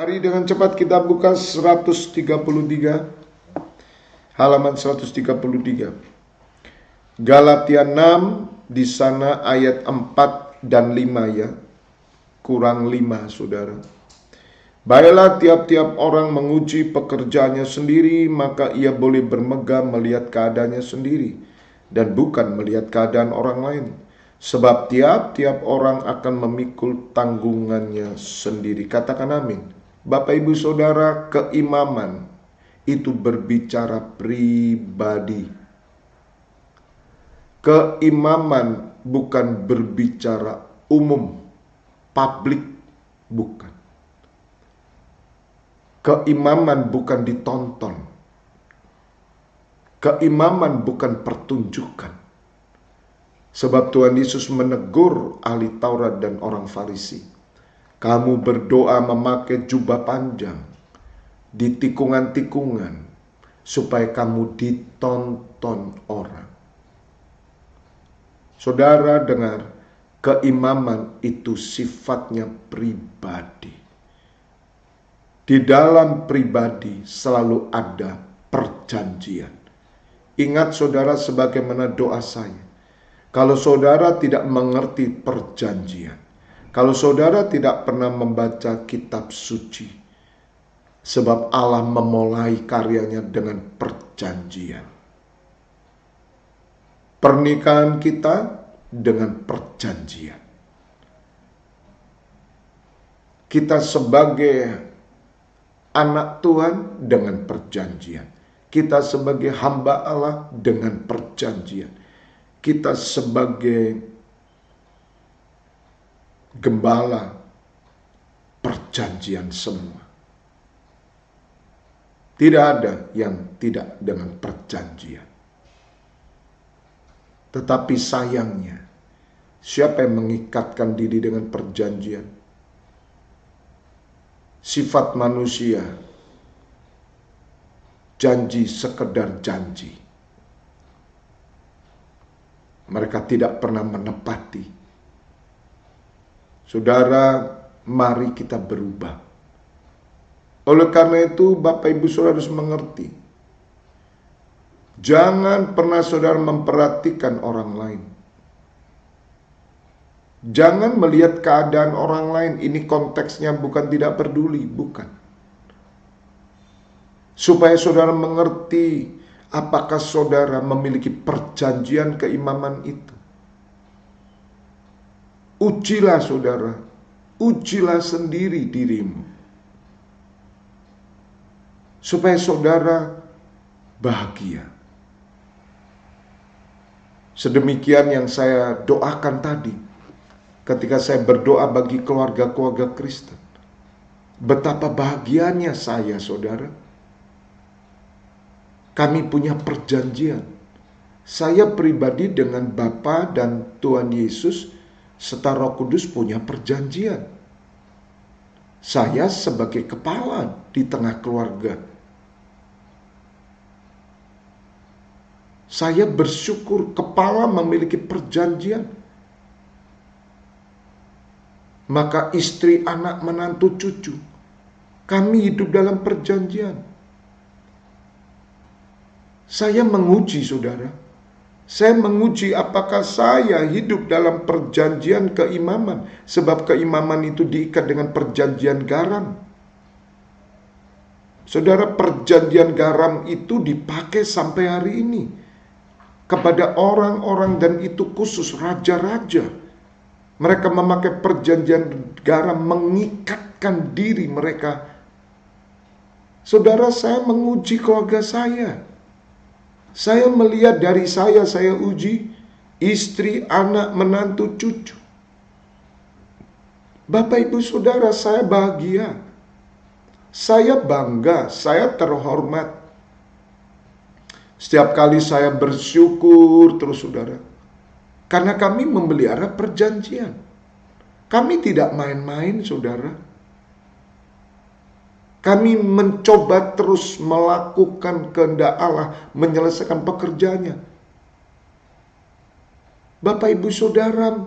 Mari dengan cepat kita buka 133, halaman 133. Galatia 6, di sana ayat 4 dan 5 ya. Kurang 5, saudara. Baiklah, tiap-tiap orang menguji pekerjaannya sendiri, maka ia boleh bermegah melihat keadaannya sendiri, dan bukan melihat keadaan orang lain. Sebab tiap-tiap orang akan memikul tanggungannya sendiri. Katakan amin. Bapak ibu saudara, keimaman itu berbicara pribadi. Keimaman bukan berbicara umum, publik, bukan. Keimaman bukan ditonton. Keimaman bukan pertunjukan. Sebab Tuhan Yesus menegur ahli Taurat dan orang Farisi. Kamu berdoa memakai jubah panjang di tikungan-tikungan supaya kamu ditonton orang. Saudara dengar, keimaman itu sifatnya pribadi. Di dalam pribadi selalu ada perjanjian. Ingat saudara, sebagaimana doa saya. Kalau saudara tidak mengerti perjanjian, kalau saudara tidak pernah membaca kitab suci, sebab Allah memulai karyanya dengan perjanjian. Pernikahan kita dengan perjanjian. Kita sebagai anak Tuhan dengan perjanjian. Kita sebagai hamba Allah dengan perjanjian. Kita sebagai gembala, perjanjian semua. Tidak ada yang tidak dengan perjanjian. Tetapi sayangnya, siapa yang mengikatkan diri dengan perjanjian? Sifat manusia, janji sekedar janji. Mereka tidak pernah menepati. Saudara, mari kita berubah. Oleh karena itu, Bapak Ibu Saudara harus mengerti. Jangan pernah saudara memperhatikan orang lain. Jangan melihat keadaan orang lain. Ini konteksnya bukan tidak peduli, bukan. Supaya saudara mengerti apakah saudara memiliki perjanjian keimaman itu. Ujilah saudara, ujilah sendiri dirimu. Supaya saudara bahagia. Sedemikian yang saya doakan tadi ketika saya berdoa bagi keluarga-keluarga Kristen. Betapa bahagianya saya, saudara. Kami punya perjanjian. Saya pribadi dengan Bapa dan Tuhan Yesus serta Roh Kudus punya perjanjian. Saya sebagai kepala di tengah keluarga. Saya bersyukur kepala memiliki perjanjian. Maka istri, anak, menantu, cucu, kami hidup dalam perjanjian. Saya menguji saudara. Saya menguji apakah saya hidup dalam perjanjian keimaman. Sebab keimaman itu diikat dengan perjanjian garam. Saudara, perjanjian garam itu dipakai sampai hari ini. Kepada orang-orang, dan itu khusus raja-raja. Mereka memakai perjanjian garam, mengikatkan diri mereka. Saudara, saya menguji keluarga saya. Saya melihat dari saya uji istri, anak, menantu, cucu. Bapak Ibu Saudara, saya bahagia. Saya bangga, saya terhormat. Setiap kali saya bersyukur terus saudara. Karena kami memelihara perjanjian. Kami tidak main-main saudara. Kami mencoba terus melakukan kehendak Allah, menyelesaikan pekerjaannya. Bapak Ibu Saudara,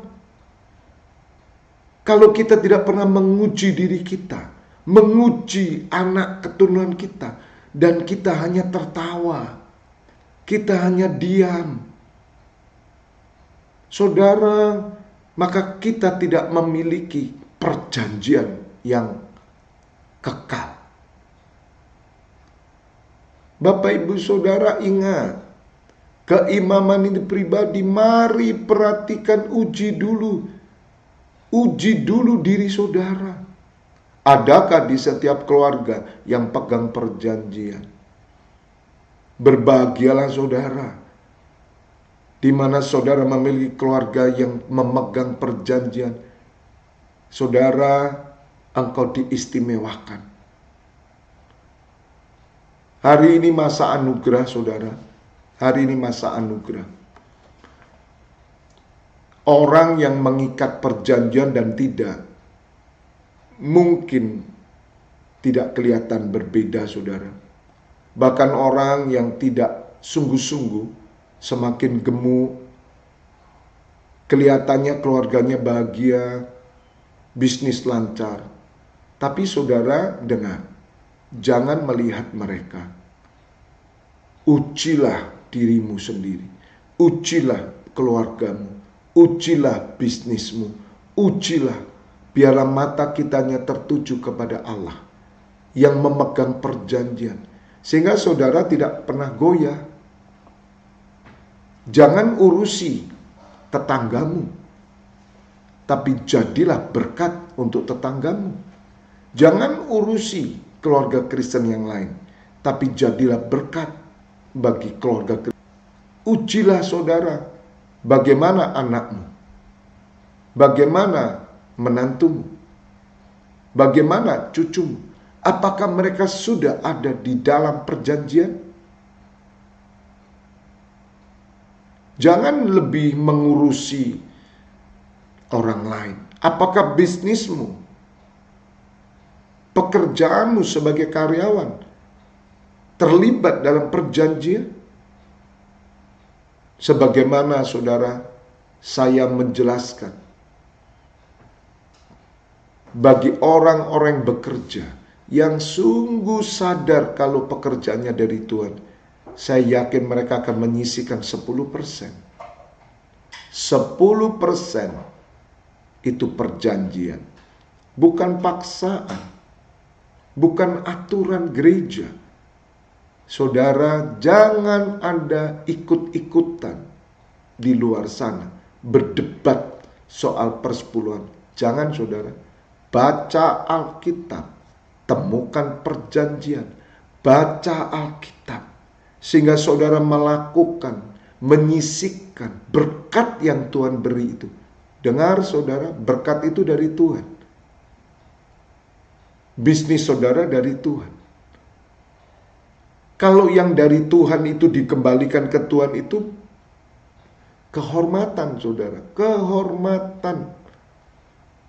kalau kita tidak pernah menguji diri kita, menguji anak keturunan kita, dan kita hanya tertawa, kita hanya diam. Saudara, maka kita tidak memiliki perjanjian yang kekal. Bapak Ibu Saudara ingat, keimaman ini pribadi, mari perhatikan, uji dulu. Uji dulu diri saudara. Adakah di setiap keluarga yang pegang perjanjian? Berbahagialah saudara, di mana saudara memiliki keluarga yang memegang perjanjian. Saudara, engkau diistimewakan. Hari ini masa anugerah saudara. Hari ini masa anugerah. Orang yang mengikat perjanjian dan tidak, mungkin tidak kelihatan berbeda saudara. Bahkan orang yang tidak sungguh-sungguh, semakin gemuk, kelihatannya keluarganya bahagia, bisnis lancar. Tapi saudara dengar, jangan melihat mereka. Ujilah dirimu sendiri. Ujilah keluargamu. Ujilah bisnismu. Ujilah. Biarlah mata kitanya tertuju kepada Allah yang memegang perjanjian. Sehingga saudara tidak pernah goyah. Jangan urusi tetanggamu, tapi jadilah berkat untuk tetanggamu. Jangan urusi keluarga Kristen yang lain, tapi jadilah berkat bagi keluarga Kristen. Ujilah saudara, bagaimana anakmu, bagaimana menantumu, bagaimana cucumu. Apakah mereka sudah ada di dalam perjanjian? Jangan lebih mengurusi orang lain. Apakah bisnismu, pekerjaanmu sebagai karyawan terlibat dalam perjanjian? Sebagaimana saudara, saya menjelaskan, bagi orang-orang yang bekerja, yang sungguh sadar kalau pekerjaannya dari Tuhan, saya yakin mereka akan menyisihkan 10%. 10% itu perjanjian, bukan paksaan, bukan aturan gereja. Saudara, jangan ada ikut-ikutan di luar sana, berdebat soal persepuluhan. Jangan saudara, baca Alkitab, temukan perjanjian, baca Alkitab, sehingga saudara melakukan, menyisihkan berkat yang Tuhan beri itu. Dengar saudara, berkat itu dari Tuhan. Bisnis saudara dari Tuhan. Kalau yang dari Tuhan itu dikembalikan ke Tuhan itu kehormatan saudara, kehormatan.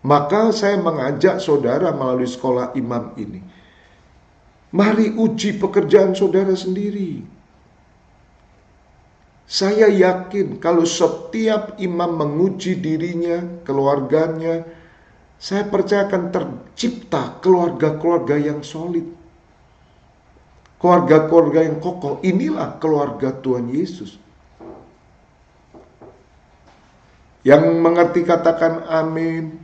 Maka saya mengajak saudara melalui sekolah imam ini, mari uji pekerjaan saudara sendiri. Saya yakin kalau setiap imam menguji dirinya, keluarganya, saya percaya akan tercipta keluarga-keluarga yang solid, keluarga-keluarga yang kokoh. Inilah keluarga Tuhan Yesus. Yang mengerti katakan amin.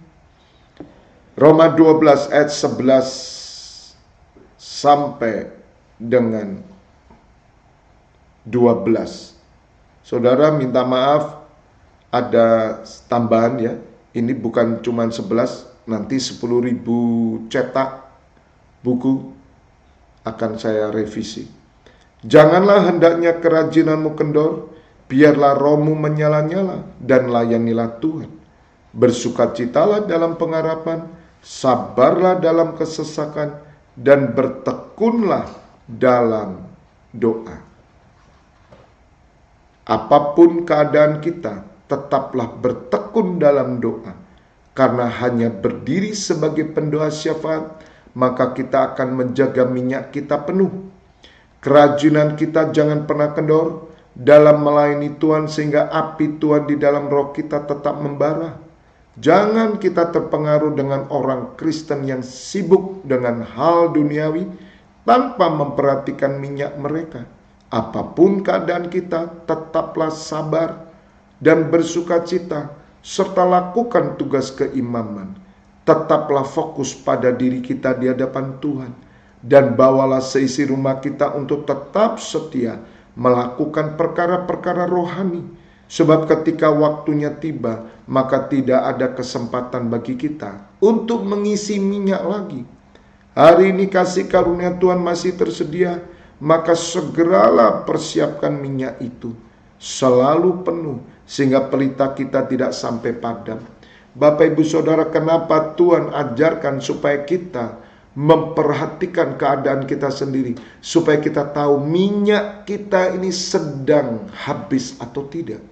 Roma 12 ayat 11 sampai dengan 12. Saudara minta maaf, ada tambahan ya. Ini bukan cuma 11, nanti 10.000 cetak buku akan saya revisi. Janganlah hendaknya kerajinanmu kendor, biarlah rohmu menyala-nyala dan layanilah Tuhan. Bersukacitalah dalam pengharapan, sabarlah dalam kesesakan, dan bertekunlah dalam doa. Apapun keadaan kita, tetaplah bertekun dalam doa. Karena hanya berdiri sebagai pendoa syafaat, maka kita akan menjaga minyak kita penuh. Kerajinan kita jangan pernah kendor dalam melayani Tuhan, sehingga api Tuhan di dalam roh kita tetap membara. Jangan kita terpengaruh dengan orang Kristen yang sibuk dengan hal duniawi tanpa memperhatikan minyak mereka. Apapun keadaan kita, tetaplah sabar dan bersukacita, serta lakukan tugas keimaman. Tetaplah fokus pada diri kita di hadapan Tuhan, dan bawalah seisi rumah kita untuk tetap setia melakukan perkara-perkara rohani. Sebab ketika waktunya tiba, maka tidak ada kesempatan bagi kita untuk mengisi minyak lagi. Hari ini kasih karunia Tuhan masih tersedia, maka segeralah persiapkan minyak itu selalu penuh, sehingga pelita kita tidak sampai padam. Bapak ibu saudara, kenapa Tuhan ajarkan supaya kita memperhatikan keadaan kita sendiri, supaya kita tahu minyak kita ini sedang habis atau tidak.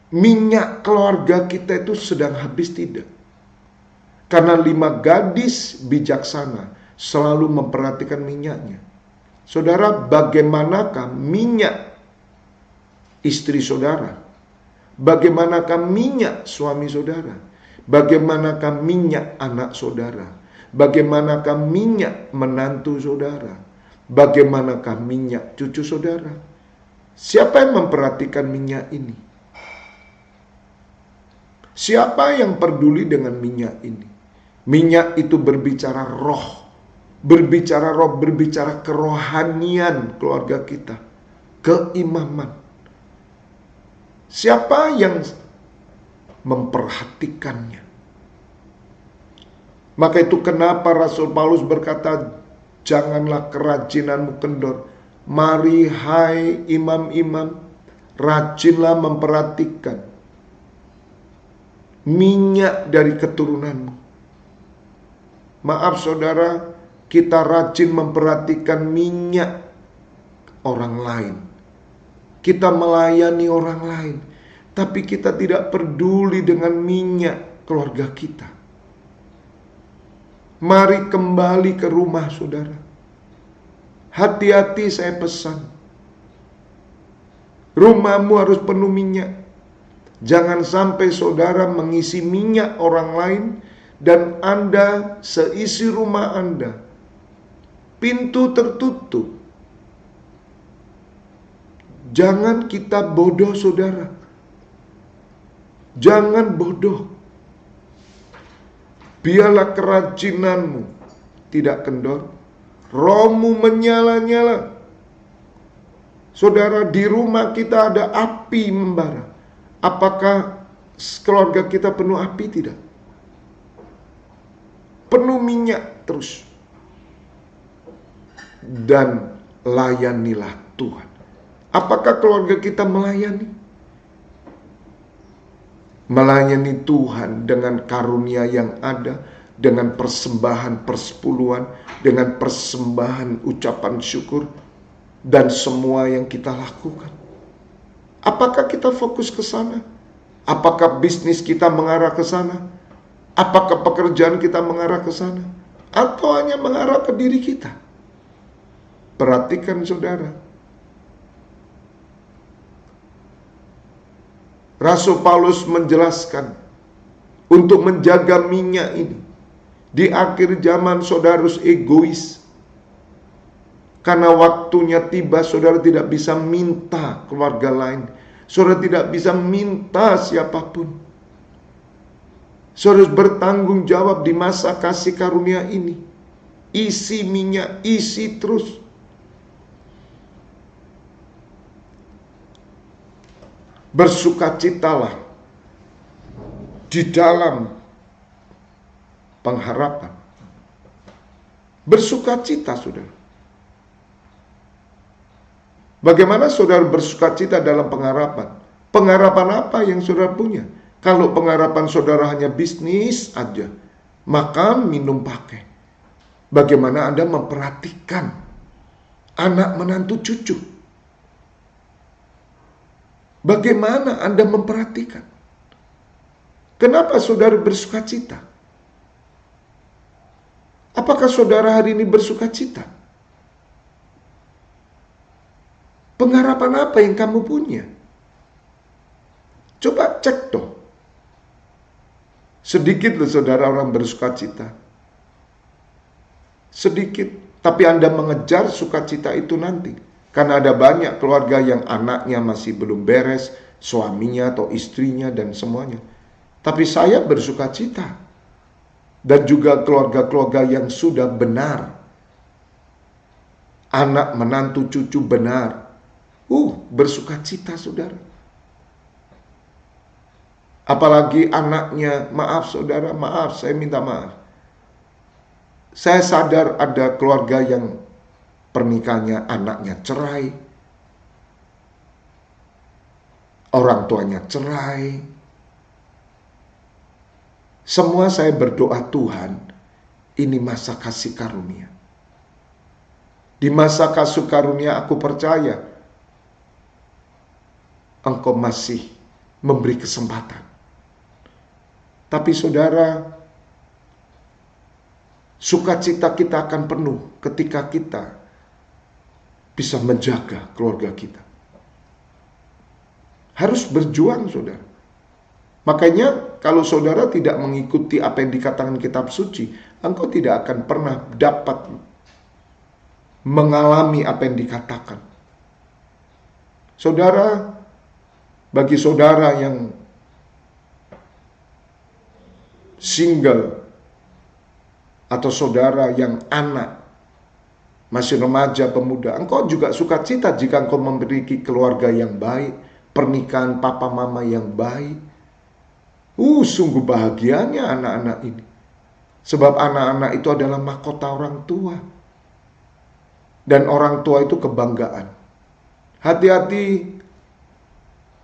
Minyak keluarga kita itu sedang habis tidak? Karena 5 gadis bijaksana selalu memperhatikan minyaknya. Saudara, bagaimanakah minyak istri saudara? Bagaimanakah minyak suami saudara? Bagaimanakah minyak anak saudara? Bagaimanakah minyak menantu saudara? Bagaimanakah minyak cucu saudara? Siapa yang memperhatikan minyak ini? Siapa yang peduli dengan minyak ini? Minyak itu berbicara roh. Berbicara roh, berbicara kerohanian keluarga kita. Keimaman. Siapa yang memperhatikannya? Maka itu kenapa Rasul Paulus berkata, janganlah kerajinanmu kendor. Mari hai imam-imam, rajinlah memperhatikan minyak dari keturunanmu. Maaf saudara, kita rajin memperhatikan minyak orang lain. Kita melayani orang lain, tapi kita tidak peduli dengan minyak keluarga kita. Mari kembali ke rumah saudara. Hati-hati saya pesan. Rumahmu harus penuh minyak. Jangan sampai saudara mengisi minyak orang lain dan Anda seisi rumah Anda, pintu tertutup. Jangan kita bodoh saudara. Jangan bodoh. Biarlah kerajinanmu tidak kendor, rohmu menyala-nyala. Saudara, di rumah kita ada api membara. Apakah keluarga kita penuh api? Tidak. Penuh minyak terus. Dan layanilah Tuhan. Apakah keluarga kita melayani? Melayani Tuhan dengan karunia yang ada, dengan persembahan persepuluhan, dengan persembahan ucapan syukur, dan semua yang kita lakukan. Apakah kita fokus ke sana? Apakah bisnis kita mengarah ke sana? Apakah pekerjaan kita mengarah ke sana? Atau hanya mengarah ke diri kita? Perhatikan saudara. Rasul Paulus menjelaskan untuk menjaga minyak ini. Di akhir zaman saudara harus egois. Karena waktunya tiba, saudara tidak bisa minta keluarga lain. Saudara tidak bisa minta siapapun. Saudara harus bertanggung jawab di masa kasih karunia ini. Isi minyak, isi terus. Bersukacitalah di dalam pengharapan. Bersukacita, saudara. Bagaimana saudara bersukacita dalam pengharapan? Pengharapan apa yang saudara punya? Kalau pengharapan saudara hanya bisnis aja, makan, minum, pakai. Bagaimana Anda memperhatikan anak, menantu, cucu? Bagaimana Anda memperhatikan? Kenapa saudara bersukacita? Apakah saudara hari ini bersukacita? Pengharapan apa yang kamu punya? Coba cek dong. Sedikit loh saudara orang bersuka cita. Sedikit. Tapi Anda mengejar sukacita itu nanti. Karena ada banyak keluarga yang anaknya masih belum beres, suaminya atau istrinya dan semuanya. Tapi saya bersuka cita. Dan juga keluarga-keluarga yang sudah benar. Anak, menantu, cucu benar. Bersuka cita saudara. Apalagi anaknya, maaf saudara, maaf, saya minta maaf. Saya sadar ada keluarga yang pernikahannya anaknya cerai. Orang tuanya cerai. Semua saya berdoa, Tuhan, ini masa kasih karunia. Di masa kasih karunia aku percaya Engkau masih memberi kesempatan. Tapi saudara, sukacita kita akan penuh ketika kita bisa menjaga keluarga kita. Harus berjuang saudara. Makanya kalau saudara tidak mengikuti apa yang dikatakan kitab suci, engkau tidak akan pernah dapat mengalami apa yang dikatakan. Saudara, bagi saudara yang single atau saudara yang anak masih remaja pemuda, engkau juga sukacita jika engkau memiliki keluarga yang baik, pernikahan papa mama yang baik. Sungguh bahagianya anak-anak ini. Sebab anak-anak itu adalah mahkota orang tua. Dan orang tua itu kebanggaan. Hati-hati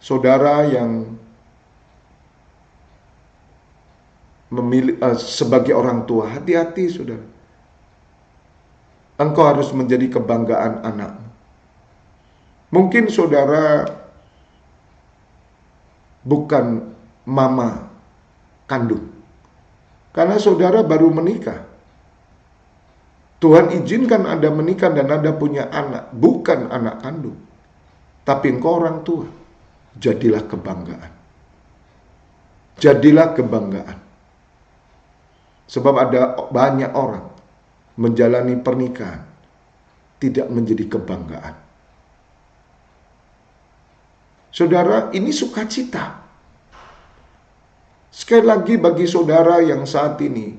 saudara yang memilih sebagai orang tua, hati-hati saudara. Engkau harus menjadi kebanggaan anakmu. Mungkin saudara bukan mama kandung, karena saudara baru menikah. Tuhan izinkan Anda menikah dan Anda punya anak, bukan anak kandung, tapi engkau orang tua. Jadilah kebanggaan. Jadilah kebanggaan. Sebab ada banyak orang menjalani pernikahan tidak menjadi kebanggaan. Saudara, ini sukacita. Sekali lagi bagi saudara yang saat ini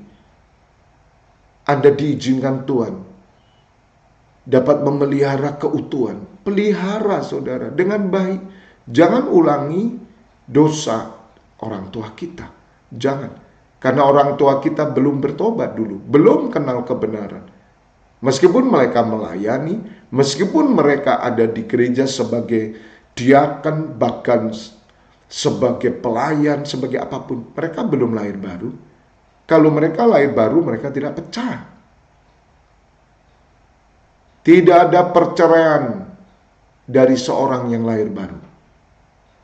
Anda diizinkan Tuhan dapat memelihara keutuhan, pelihara saudara dengan baik. Jangan ulangi dosa orang tua kita. Jangan. Karena orang tua kita belum bertobat dulu, belum kenal kebenaran. Meskipun mereka melayani, meskipun mereka ada di gereja sebagai diaken, bahkan sebagai pelayan, sebagai apapun, mereka belum lahir baru. Kalau mereka lahir baru, mereka tidak pecah. Tidak ada perceraian dari seorang yang lahir baru,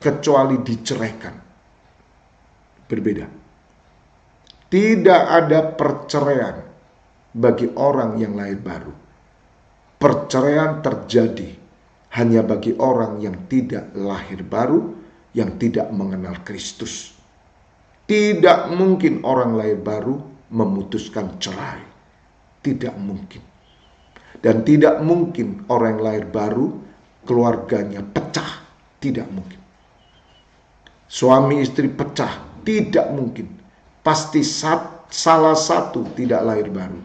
kecuali diceraikan. Berbeda. Tidak ada perceraian bagi orang yang lahir baru. Perceraian terjadi hanya bagi orang yang tidak lahir baru, yang tidak mengenal Kristus. Tidak mungkin orang lahir baru memutuskan cerai. Tidak mungkin. Dan tidak mungkin orang yang lahir baru keluarganya pecah. Tidak mungkin. Suami istri pecah. Tidak mungkin. Pasti salah satu tidak lahir baru.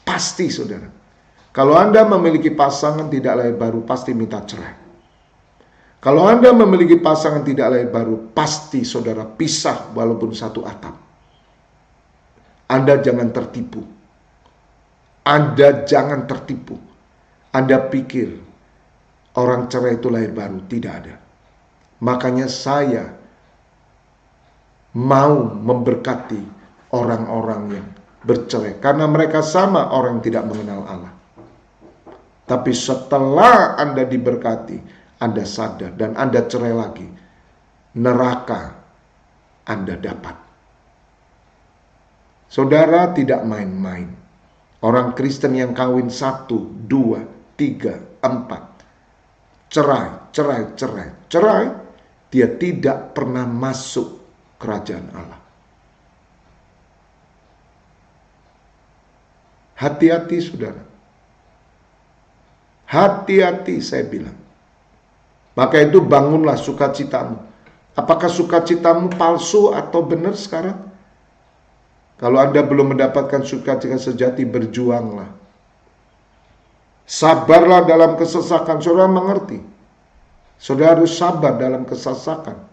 Pasti saudara. Kalau Anda memiliki pasangan tidak lahir baru, pasti minta cerai. Kalau Anda memiliki pasangan tidak lahir baru, pasti saudara pisah walaupun satu atap. Anda jangan tertipu. Anda jangan tertipu. Anda pikir orang cerai itu lahir baru. Tidak ada. Makanya saya mau memberkati orang-orang yang bercerai. Karena mereka sama orang yang tidak mengenal Allah. Tapi setelah Anda diberkati, Anda sadar dan Anda cerai lagi, neraka Anda dapat. Saudara tidak main-main. Orang Kristen yang kawin 1, 2, 3, 4, cerai, dia tidak pernah masuk kerajaan Allah. Hati-hati saudara. Hati-hati saya bilang. Maka itu bangunlah sukacitamu. Apakah sukacitamu palsu atau benar sekarang? Kalau Anda belum mendapatkan sukacita sejati, berjuanglah. Sabarlah dalam kesesakan. Saudara mengerti? Saudara harus sabar dalam kesesakan.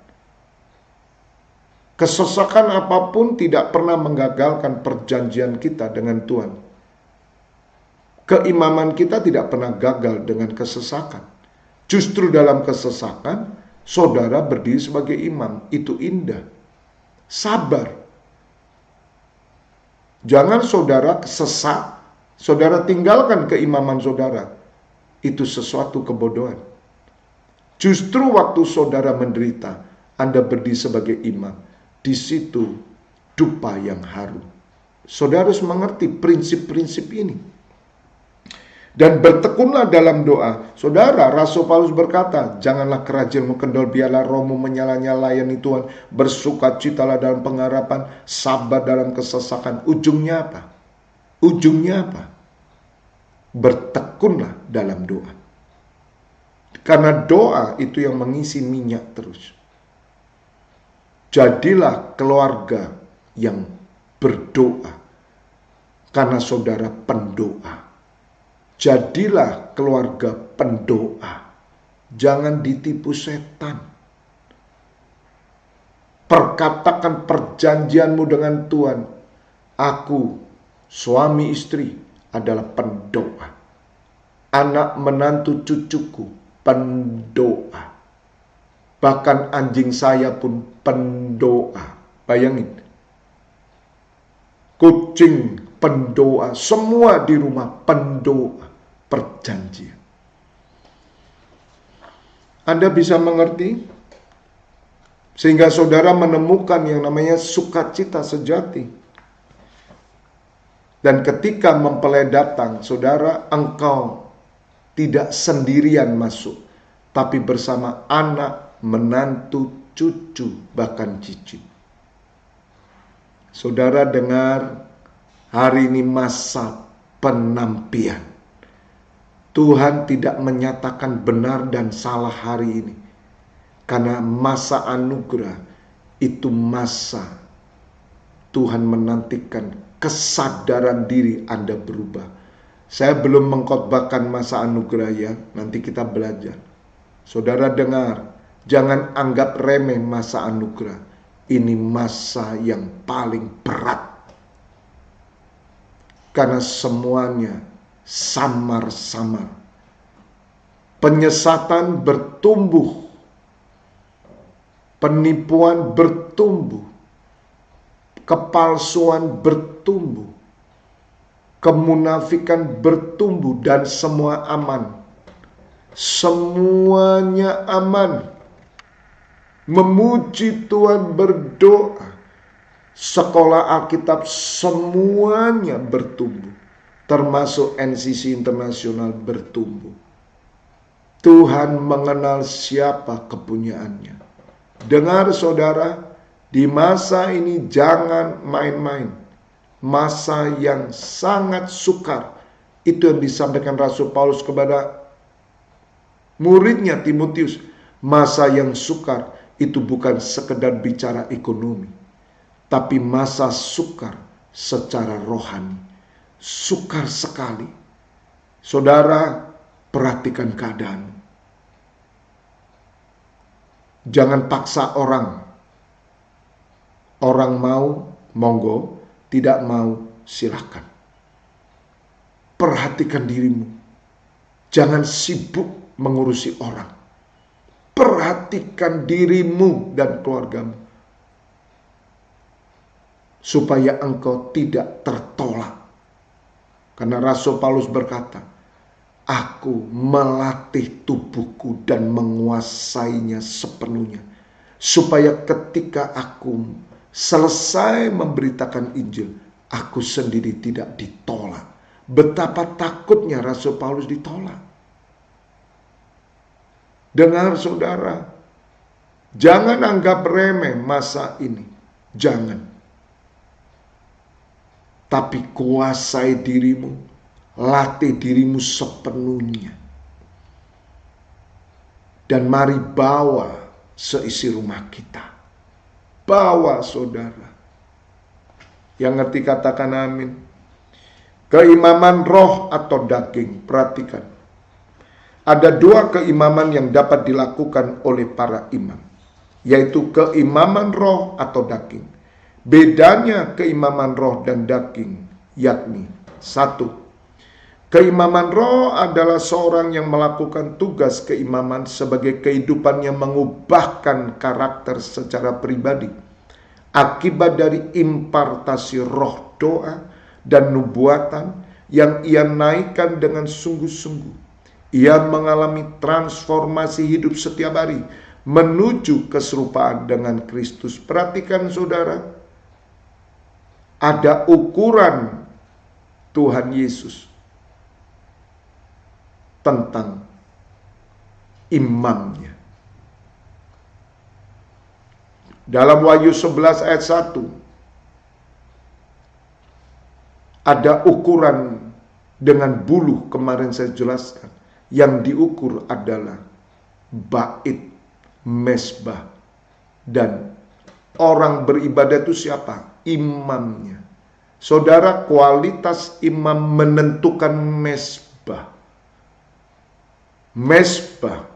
Kesesakan apapun tidak pernah menggagalkan perjanjian kita dengan Tuhan. Keimaman kita tidak pernah gagal dengan kesesakan. Justru dalam kesesakan, saudara berdiri sebagai imam. Itu indah. Sabar. Jangan saudara sesak, saudara tinggalkan keimaman saudara. Itu sesuatu kebodohan. Justru waktu saudara menderita, Anda berdiri sebagai imam. Di situ dupa yang harum. Saudara harus mengerti prinsip-prinsip ini. Dan bertekunlah dalam doa. Saudara, Rasul Paulus berkata, janganlah kerajaanmu kendor, biarlah rohmu menyala-nyala layani Tuhan. Bersukacitalah dalam pengharapan, sabar dalam kesesakan. Ujungnya apa? Ujungnya apa? Bertekunlah dalam doa. Karena doa itu yang mengisi minyak terus. Jadilah keluarga yang berdoa. Karena saudara pendoa. Jadilah keluarga pendoa. Jangan ditipu setan. Perkatakan perjanjianmu dengan Tuhan. Aku, suami istri, adalah pendoa. Anak menantu cucuku, pendoa. Bahkan anjing saya pun pendoa. Bayangin. Kucing pendoa. Semua di rumah pendoa. Perjanjian. Anda bisa mengerti? Sehingga saudara menemukan yang namanya sukacita sejati. Dan ketika mempelai datang, saudara, engkau tidak sendirian masuk. Tapi bersama anak, menantu, cucu, bahkan cicit. Saudara dengar, hari ini masa penampian. Tuhan tidak menyatakan benar dan salah hari ini. Karena masa anugerah itu masa Tuhan menantikan kesadaran diri Anda berubah. Saya belum mengkhotbahkan masa anugerah ya, nanti kita belajar. Saudara dengar, jangan anggap remeh masa anugerah. Ini masa yang paling berat. Karena semuanya samar-samar. Penyesatan bertumbuh. Penipuan bertumbuh. Kepalsuan bertumbuh. Kemunafikan bertumbuh dan semua aman. Semuanya aman. Memuji Tuhan, berdoa. Sekolah Alkitab semuanya bertumbuh. Termasuk NCC Internasional bertumbuh. Tuhan mengenal siapa kepunyaannya. Dengar saudara, di masa ini jangan main-main. Masa yang sangat sukar. Itu yang disampaikan Rasul Paulus kepada muridnya Timotius. Masa yang sukar itu bukan sekedar bicara ekonomi. Tapi masa sukar secara rohani. Sukar sekali. Saudara, perhatikan keadaan. Jangan paksa orang. Orang mau, monggo. Tidak mau, silakan. Perhatikan dirimu. Jangan sibuk mengurusi orang. Perhatikan dirimu dan keluargamu. Supaya engkau tidak tertolak. Karena Rasul Paulus berkata, aku melatih tubuhku dan menguasainya sepenuhnya. Supaya ketika aku selesai memberitakan Injil, aku sendiri tidak ditolak. Betapa takutnya Rasul Paulus ditolak. Dengar saudara, jangan anggap remeh masa ini. Jangan. tapi kuasai dirimu, latih dirimu sepenuhnya. Dan mari bawa seisi rumah kita. Bawa saudara. Yang ngerti katakan amin. Keimaman roh atau daging. Perhatikan. Ada dua keimaman yang dapat dilakukan oleh para imam. Yaitu keimaman roh atau daging. Bedanya keimaman roh dan daging. Yakni. 1. Keimaman roh adalah seorang yang melakukan tugas keimaman sebagai kehidupan yang mengubahkan karakter secara pribadi. Akibat dari impartasi roh doa dan nubuatan yang ia naikkan dengan sungguh-sungguh. Ia mengalami transformasi hidup setiap hari menuju keserupaan dengan Kristus. Perhatikan saudara, ada ukuran Tuhan Yesus tentang imamnya. Dalam Wahyu 11 ayat 1 ada ukuran dengan buluh, kemarin saya jelaskan. Yang diukur adalah bait, mesbah, dan orang beribadah itu siapa? Imamnya. Saudara, kualitas imam menentukan mesbah. Mesbah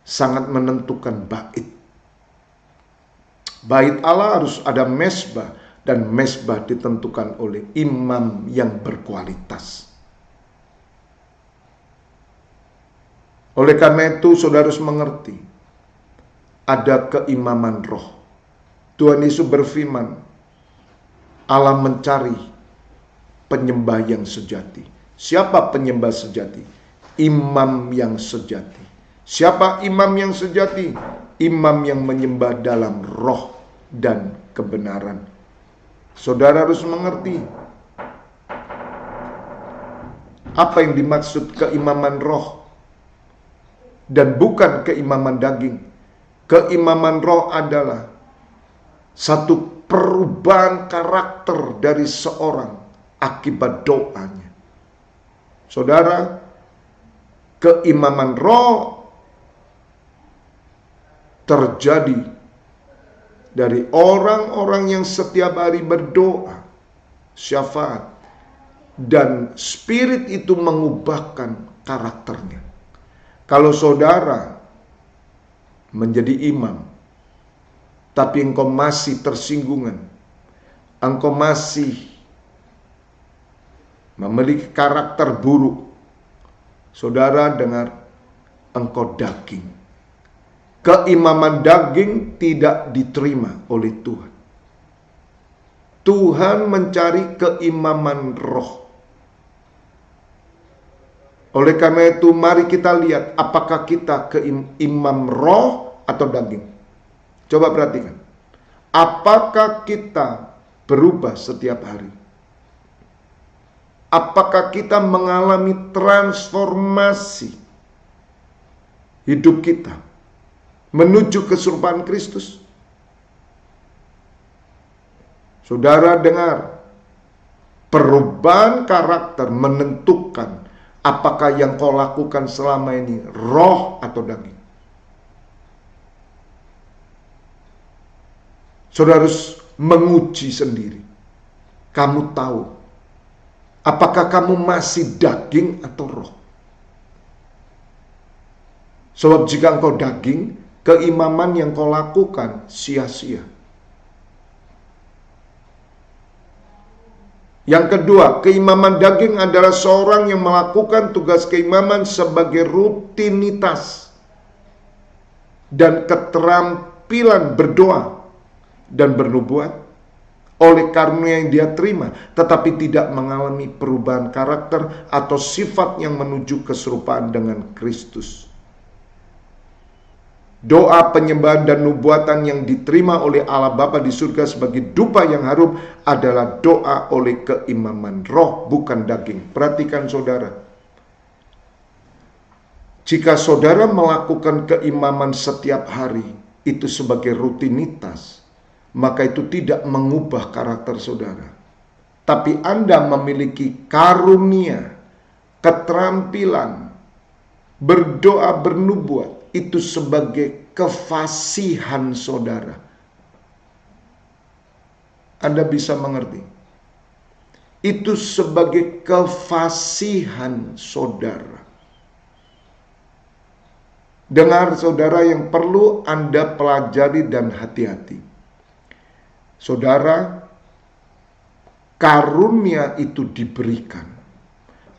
sangat menentukan bait. Bait Allah harus ada mesbah, dan mesbah ditentukan oleh imam yang berkualitas. Oleh karena itu saudara harus mengerti, ada keimaman roh. Tuhan Yesus berfirman, Allah mencari penyembah yang sejati. Siapa penyembah sejati? Imam yang sejati. Siapa imam yang sejati? Imam yang menyembah dalam roh dan kebenaran. Saudara harus mengerti apa yang dimaksud keimaman roh dan bukan keimaman daging. Keimaman roh adalah satu perubahan karakter dari seorang akibat doanya. Saudara, keimaman roh terjadi dari orang-orang yang setiap hari berdoa, syafaat, dan spirit itu mengubahkan karakternya. Kalau saudara menjadi imam, tapi engkau masih tersinggungan, engkau masih memiliki karakter buruk, saudara dengar, engkau daging. Keimaman daging tidak diterima oleh Tuhan. Tuhan mencari keimaman roh. Oleh karena itu mari kita lihat apakah kita imam roh atau daging. Coba perhatikan. Apakah kita berubah setiap hari? Apakah kita mengalami transformasi hidup kita menuju keserupaan Kristus? Saudara dengar, perubahan karakter menentukan apakah yang kau lakukan selama ini roh atau daging. Saudara harus menguji sendiri. Kamu tahu apakah kamu masih daging atau roh? Sebab jika engkau daging, keimaman yang kau lakukan sia-sia. Yang kedua, keimaman daging adalah seorang yang melakukan tugas keimaman sebagai rutinitas dan keterampilan berdoa dan bernubuat oleh karunia yang dia terima, tetapi tidak mengalami perubahan karakter atau sifat yang menuju keserupaan dengan Kristus. Doa, penyembahan, dan nubuatan yang diterima oleh Allah Bapa di surga sebagai dupa yang harum adalah doa oleh keimaman roh, bukan daging. Perhatikan saudara. Jika saudara melakukan keimaman setiap hari, itu sebagai rutinitas, maka itu tidak mengubah karakter saudara. Tapi Anda memiliki karunia, keterampilan, berdoa, bernubuat, itu sebagai kefasihan saudara. Anda bisa mengerti. Itu sebagai kefasihan saudara. Dengar saudara, yang perlu Anda pelajari dan hati-hati. Saudara, karunia itu diberikan.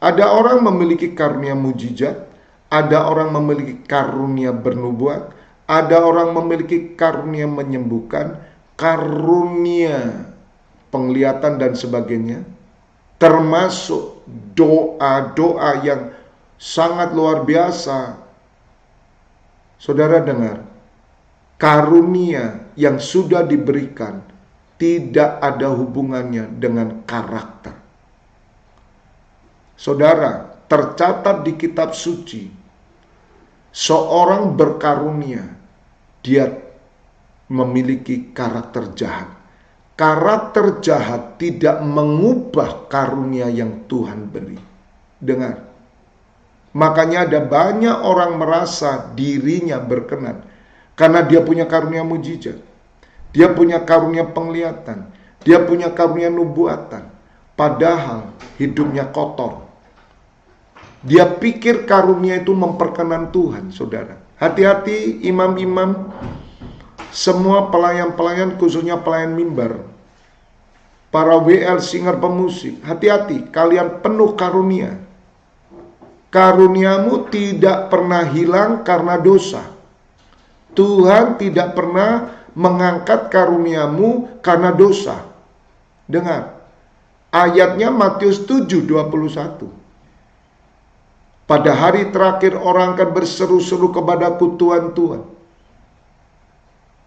Ada orang memiliki karunia mujizat, ada orang memiliki karunia bernubuat, ada orang memiliki karunia menyembuhkan, karunia penglihatan dan sebagainya, termasuk doa-doa yang sangat luar biasa. Saudara dengar, karunia yang sudah diberikan tidak ada hubungannya dengan karakter. Saudara, tercatat di kitab suci, seorang berkarunia, dia memiliki karakter jahat. Karakter jahat tidak mengubah karunia yang Tuhan beri. Dengar. Makanya ada banyak orang merasa dirinya berkenan karena dia punya karunia mujizat. Dia punya karunia penglihatan. Dia punya karunia nubuatan. Padahal hidupnya kotor. Dia pikir karunia itu memperkenan Tuhan, saudara. Hati-hati imam-imam, semua pelayan-pelayan, khususnya pelayan mimbar, para WL, singer, pemusik, hati-hati, kalian penuh karunia. Karuniamu tidak pernah hilang karena dosa. Tuhan tidak pernah mengangkat karuniamu karena dosa. Dengar, ayatnya Matius 7:21. Pada hari terakhir orang akan berseru-seru kepadaku, Tuhan, Tuhan.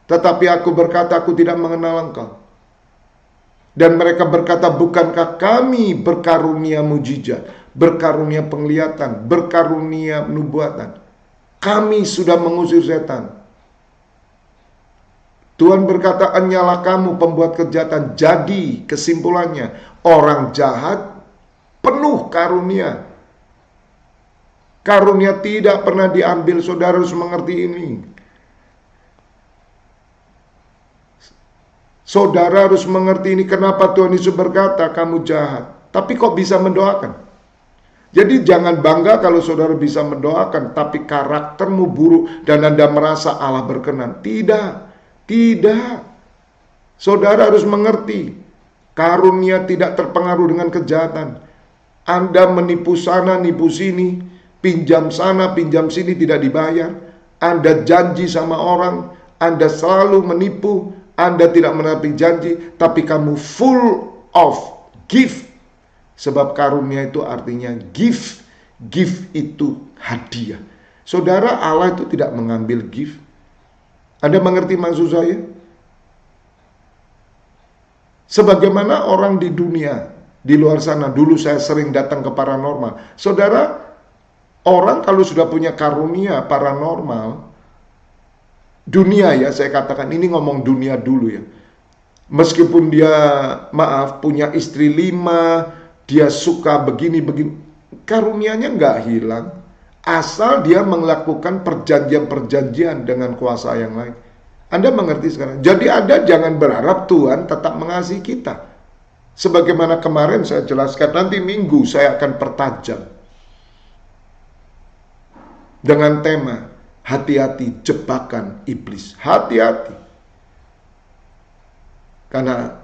Tetapi aku berkata, aku tidak mengenal Engkau. Dan mereka berkata, bukankah kami berkarunia mujizat, berkarunia penglihatan, berkarunia nubuatan? Kami sudah mengusir setan. Tuhan berkata, hanyalah kamu pembuat kejahatan. Jadi kesimpulannya, orang jahat penuh karunia. Karunia tidak pernah diambil, saudara harus mengerti ini. Saudara harus mengerti ini, kenapa Tuhan Yesus berkata kamu jahat, tapi kok bisa mendoakan. Jadi jangan bangga kalau saudara bisa mendoakan, tapi karaktermu buruk dan Anda merasa Allah berkenan. Tidak, tidak. Saudara harus mengerti, karunia tidak terpengaruh dengan kejahatan. Anda menipu sana, nipu sini, pinjam sana, pinjam sini, tidak dibayar. Anda janji sama orang, Anda selalu menipu, Anda tidak menepi janji, tapi kamu full of gift. Sebab karunia itu artinya gift. Gift itu hadiah. Saudara, Allah itu tidak mengambil gift. Anda mengerti maksud saya? Sebagaimana orang di dunia, di luar sana, dulu saya sering datang ke paranormal. Saudara, orang kalau sudah punya karunia paranormal, dunia ya, saya katakan ini ngomong dunia dulu ya. Meskipun dia, maaf, punya istri 5, dia suka begini-begini, karunianya nggak hilang. Asal dia melakukan perjanjian-perjanjian dengan kuasa yang lain. Anda mengerti sekarang? Jadi Anda jangan berharap Tuhan tetap mengasihi kita. Sebagaimana kemarin saya jelaskan, nanti Minggu saya akan pertajam. Dengan tema, hati-hati jebakan iblis. Hati-hati. Karena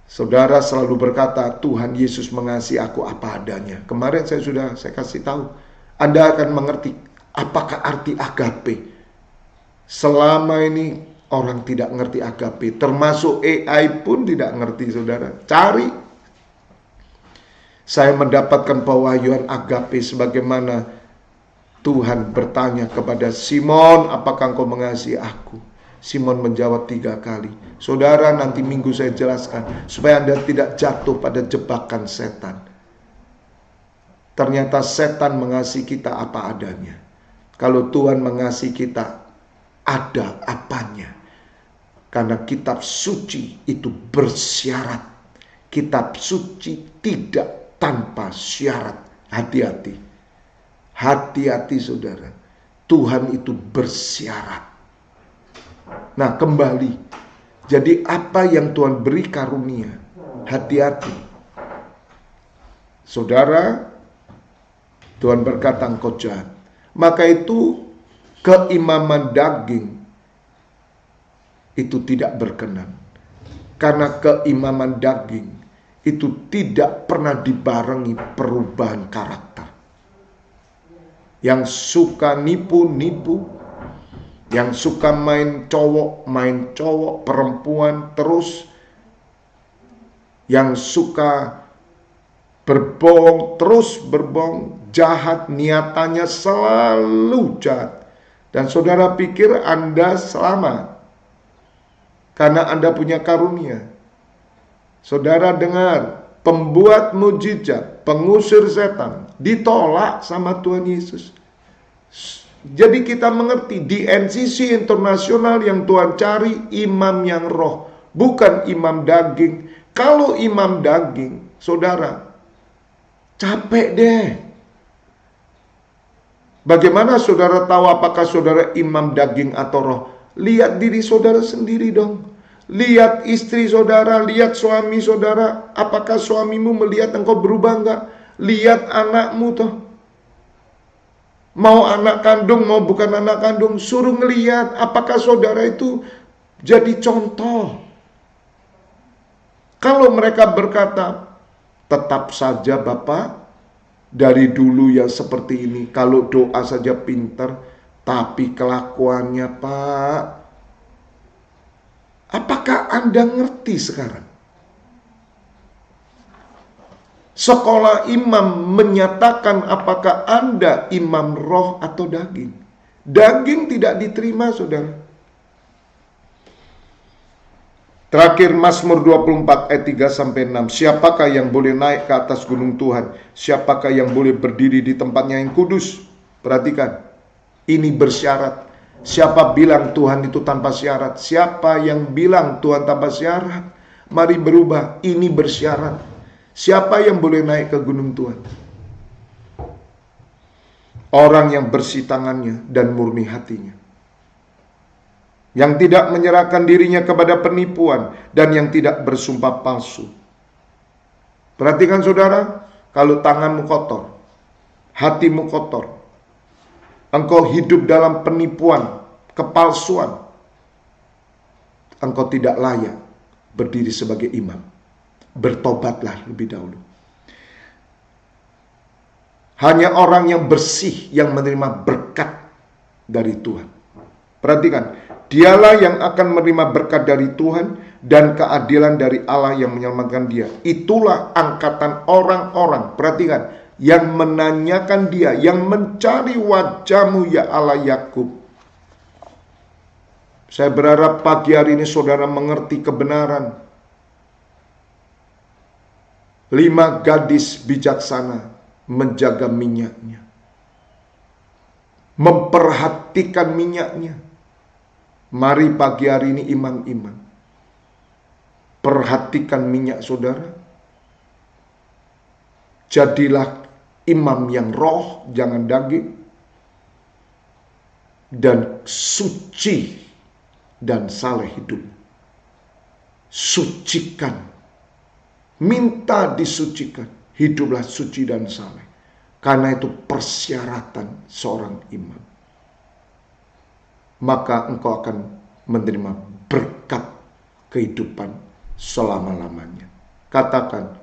saudara selalu berkata, Tuhan Yesus mengasihi aku apa adanya. Kemarin saya kasih tahu. Anda akan mengerti apakah arti agape. Selama ini orang tidak ngerti agape. Termasuk AI pun tidak ngerti, saudara. Cari. Saya mendapatkan pewahyuan agape sebagaimana Tuhan bertanya kepada Simon, apakah engkau mengasihi aku? Simon menjawab 3 kali. Saudara, nanti Minggu saya jelaskan, supaya Anda tidak jatuh pada jebakan setan. Ternyata setan mengasihi kita apa adanya. Kalau Tuhan mengasihi kita, ada apanya. Karena kitab suci itu bersyarat. kitab suci tidak tanpa syarat. Hati-hati. Hati-hati saudara. Tuhan itu bersyarat. Nah kembali. Jadi apa yang Tuhan beri karunia? Hati-hati. Saudara, Tuhan berkata engkau jahat. Maka itu keimaman daging itu tidak berkenan. Karena keimaman daging itu tidak pernah dibarengi perubahan karakter. Yang suka nipu-nipu, yang suka main cowok, perempuan terus, yang suka berbohong, terus berbohong, jahat, niatannya selalu jahat. Dan saudara pikir Anda selamat karena Anda punya karunia. Saudara dengar, pembuat mujizat, pengusir setan, ditolak sama Tuhan Yesus. Jadi kita mengerti, di NCC Internasional yang Tuhan cari imam yang roh, bukan imam daging. Kalau imam daging, saudara, capek deh. Bagaimana saudara tahu apakah saudara imam daging atau roh? Lihat diri saudara sendiri dong. Lihat istri saudara, lihat suami saudara. Apakah suamimu melihat engkau berubah enggak? Lihat anakmu toh. Mau anak kandung, mau bukan anak kandung, suruh ngelihat apakah saudara itu jadi contoh. Kalau mereka berkata, tetap saja Bapak, dari dulu ya seperti ini, kalau doa saja pinter, tapi kelakuannya Pak, apakah Anda ngerti sekarang? Sekolah imam menyatakan apakah Anda imam roh atau daging. Daging tidak diterima saudara. Terakhir Mazmur 24 ayat 3-6. Siapakah yang boleh naik ke atas gunung Tuhan? Siapakah yang boleh berdiri di tempatnya yang kudus? Perhatikan. Ini bersyarat. Siapa bilang Tuhan itu tanpa syarat? Siapa yang bilang Tuhan tanpa syarat? Mari berubah. Ini bersyarat. Siapa yang boleh naik ke gunung Tuhan? Orang yang bersih tangannya dan murni hatinya. Yang tidak menyerahkan dirinya kepada penipuan dan yang tidak bersumpah palsu. Perhatikan saudara, kalau tanganmu kotor, hatimu kotor, engkau hidup dalam penipuan, kepalsuan, engkau tidak layak berdiri sebagai imam. Bertobatlah lebih dahulu. Hanya orang yang bersih yang menerima berkat dari Tuhan. Perhatikan, dialah yang akan menerima berkat dari Tuhan dan keadilan dari Allah yang menyelamatkan dia. Itulah angkatan orang-orang, perhatikan, yang menanyakan dia, yang mencari wajah-Mu ya Allah Yakub. Saya berharap pagi hari ini saudara mengerti kebenaran. 5 gadis bijaksana menjaga minyaknya, memperhatikan minyaknya. Mari pagi hari ini imam-imam, perhatikan minyak saudara. Jadilah imam yang roh, jangan daging, dan suci dan saleh hidup. Sucikan, minta disucikan, hiduplah suci dan saleh. Karena itu persyaratan seorang imam. Maka engkau akan menerima berkat kehidupan selama-lamanya. Katakan,